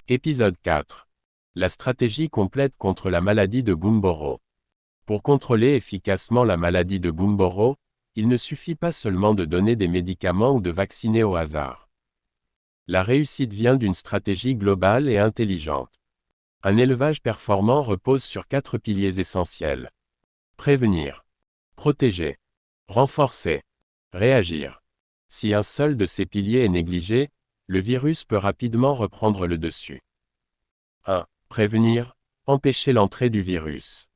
Épisode 4. La stratégie complète contre la maladie de Gumboro. Pour contrôler efficacement la maladie de Gumboro, il ne suffit pas seulement de donner des médicaments ou de vacciner au hasard. La réussite vient d'une stratégie globale et intelligente. Un élevage performant repose sur 4 piliers essentiels. Prévenir, protéger, renforcer, réagir. Si un seul de ces piliers est négligé, le virus peut rapidement reprendre le dessus. 1. Prévenir, empêcher l'entrée du virus.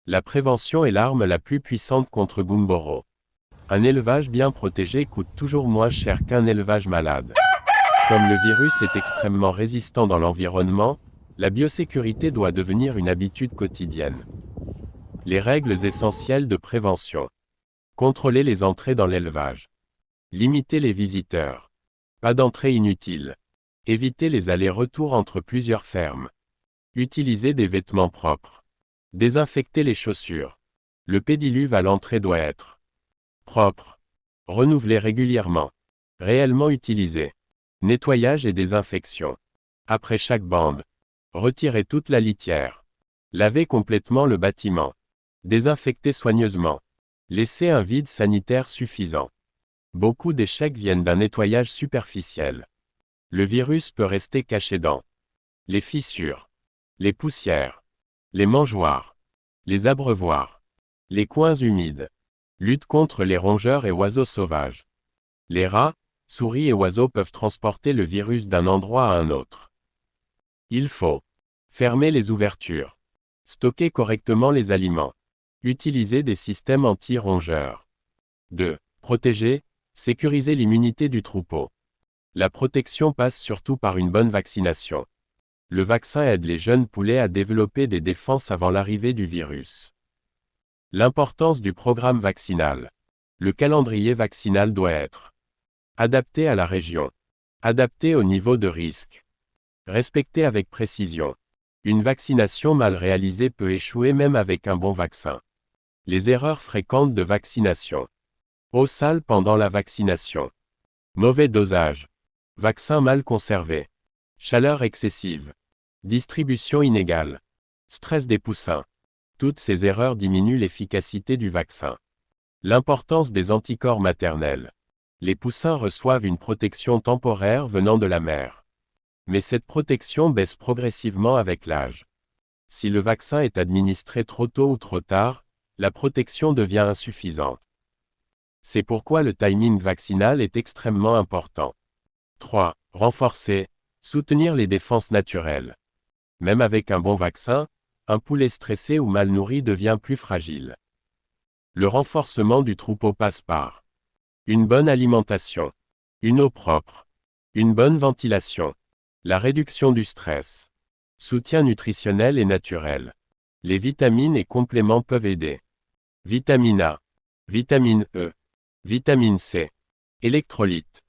La prévention est l'arme la plus puissante contre Gumboro. Un élevage bien protégé coûte toujours moins cher qu'un élevage malade. Comme le virus est extrêmement résistant dans l'environnement, la biosécurité doit devenir une habitude quotidienne. Les règles essentielles de prévention. Contrôler les entrées dans l'élevage. Limiter les visiteurs. Pas d'entrée inutile. Éviter les allers-retours entre plusieurs fermes. Utiliser des vêtements propres. Désinfecter les chaussures. Le pédiluve à l'entrée doit être propre. Renouveler régulièrement. Réellement utilisé. Nettoyage et désinfection. Après chaque bande. Retirer toute la litière. Laver complètement le bâtiment. Désinfecter soigneusement. Laisser un vide sanitaire suffisant. Beaucoup d'échecs viennent d'un nettoyage superficiel. Le virus peut rester caché dans les fissures, les poussières, les mangeoires, les abreuvoirs, les coins humides. Lutte contre les rongeurs et oiseaux sauvages. Les rats, souris et oiseaux peuvent transporter le virus d'un endroit à un autre. Il faut fermer les ouvertures, stocker correctement les aliments, utiliser des systèmes anti-rongeurs. 2. Protéger, sécuriser l'immunité du troupeau. La protection passe surtout par une bonne vaccination. Le vaccin aide les jeunes poulets à développer des défenses avant l'arrivée du virus. L'importance du programme vaccinal. Le calendrier vaccinal doit être adapté à la région, adapté au niveau de risque, respecté avec précision. Une vaccination mal réalisée peut échouer même avec un bon vaccin. Les erreurs fréquentes de vaccination. Eau sale pendant la vaccination. Mauvais dosage. Vaccin mal conservé. Chaleur excessive. Distribution inégale. Stress des poussins. Toutes ces erreurs diminuent l'efficacité du vaccin. L'importance des anticorps maternels. Les poussins reçoivent une protection temporaire venant de la mère. Mais cette protection baisse progressivement avec l'âge. Si le vaccin est administré trop tôt ou trop tard, la protection devient insuffisante. C'est pourquoi le timing vaccinal est extrêmement important. 3. Renforcer, soutenir les défenses naturelles. Même avec un bon vaccin, un poulet stressé ou mal nourri devient plus fragile. Le renforcement du troupeau passe par une bonne alimentation, une eau propre, une bonne ventilation, la réduction du stress, soutien nutritionnel et naturel. Les vitamines et compléments peuvent aider. Vitamine A, vitamine E, vitamine C, électrolytes,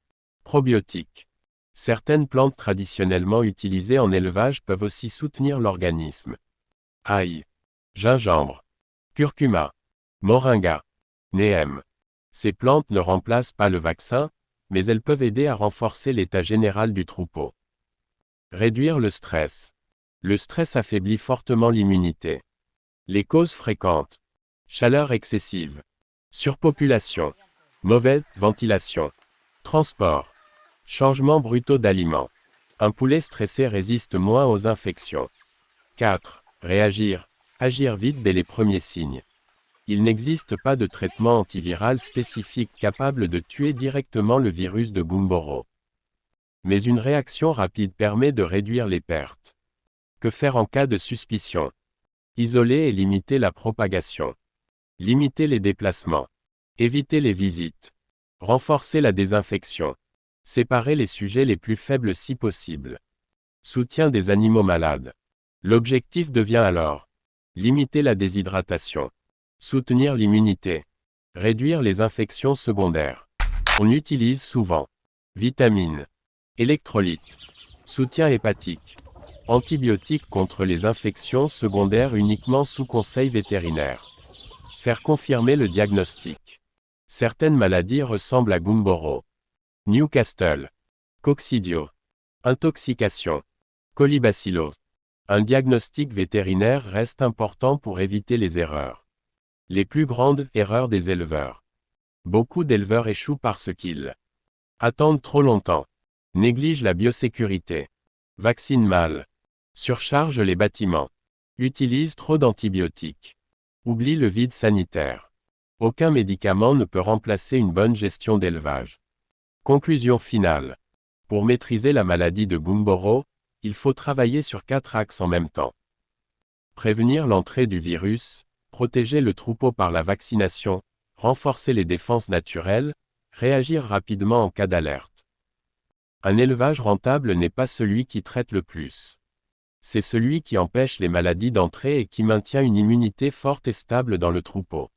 probiotiques. Certaines plantes traditionnellement utilisées en élevage peuvent aussi soutenir l'organisme. Ail, gingembre, curcuma, moringa, neem. Ces plantes ne remplacent pas le vaccin, mais elles peuvent aider à renforcer l'état général du troupeau. Réduire le stress. Le stress affaiblit fortement l'immunité. Les causes fréquentes. Chaleur excessive. Surpopulation. Mauvaise ventilation. Transport. Changements brutaux d'aliments. Un poulet stressé résiste moins aux infections. 4. Réagir. Agir vite dès les premiers signes. Il n'existe pas de traitement antiviral spécifique capable de tuer directement le virus de Gumboro. Mais une réaction rapide permet de réduire les pertes. Que faire en cas de suspicion? Isoler et limiter la propagation. Limiter les déplacements. Éviter les visites. Renforcer la désinfection. Séparer les sujets les plus faibles si possible. Soutien des animaux malades. L'objectif devient alors limiter la déshydratation. Soutenir l'immunité. Réduire les infections secondaires. On utilise souvent vitamines, électrolytes, soutien hépatique, antibiotiques contre les infections secondaires uniquement sous conseil vétérinaire. Faire confirmer le diagnostic. Certaines maladies ressemblent à Gumboro. Newcastle. Coccidio. Intoxication. Colibacillose. Un diagnostic vétérinaire reste important pour éviter les erreurs. Les plus grandes erreurs des éleveurs. Beaucoup d'éleveurs échouent parce qu'ils attendent trop longtemps, négligent la biosécurité, vaccinent mal, surchargent les bâtiments, utilisent trop d'antibiotiques, oublient le vide sanitaire. Aucun médicament ne peut remplacer une bonne gestion d'élevage. Conclusion finale. Pour maîtriser la maladie de Gumboro, il faut travailler sur 4 axes en même temps. Prévenir l'entrée du virus, protéger le troupeau par la vaccination, renforcer les défenses naturelles, réagir rapidement en cas d'alerte. Un élevage rentable n'est pas celui qui traite le plus. C'est celui qui empêche les maladies d'entrer et qui maintient une immunité forte et stable dans le troupeau.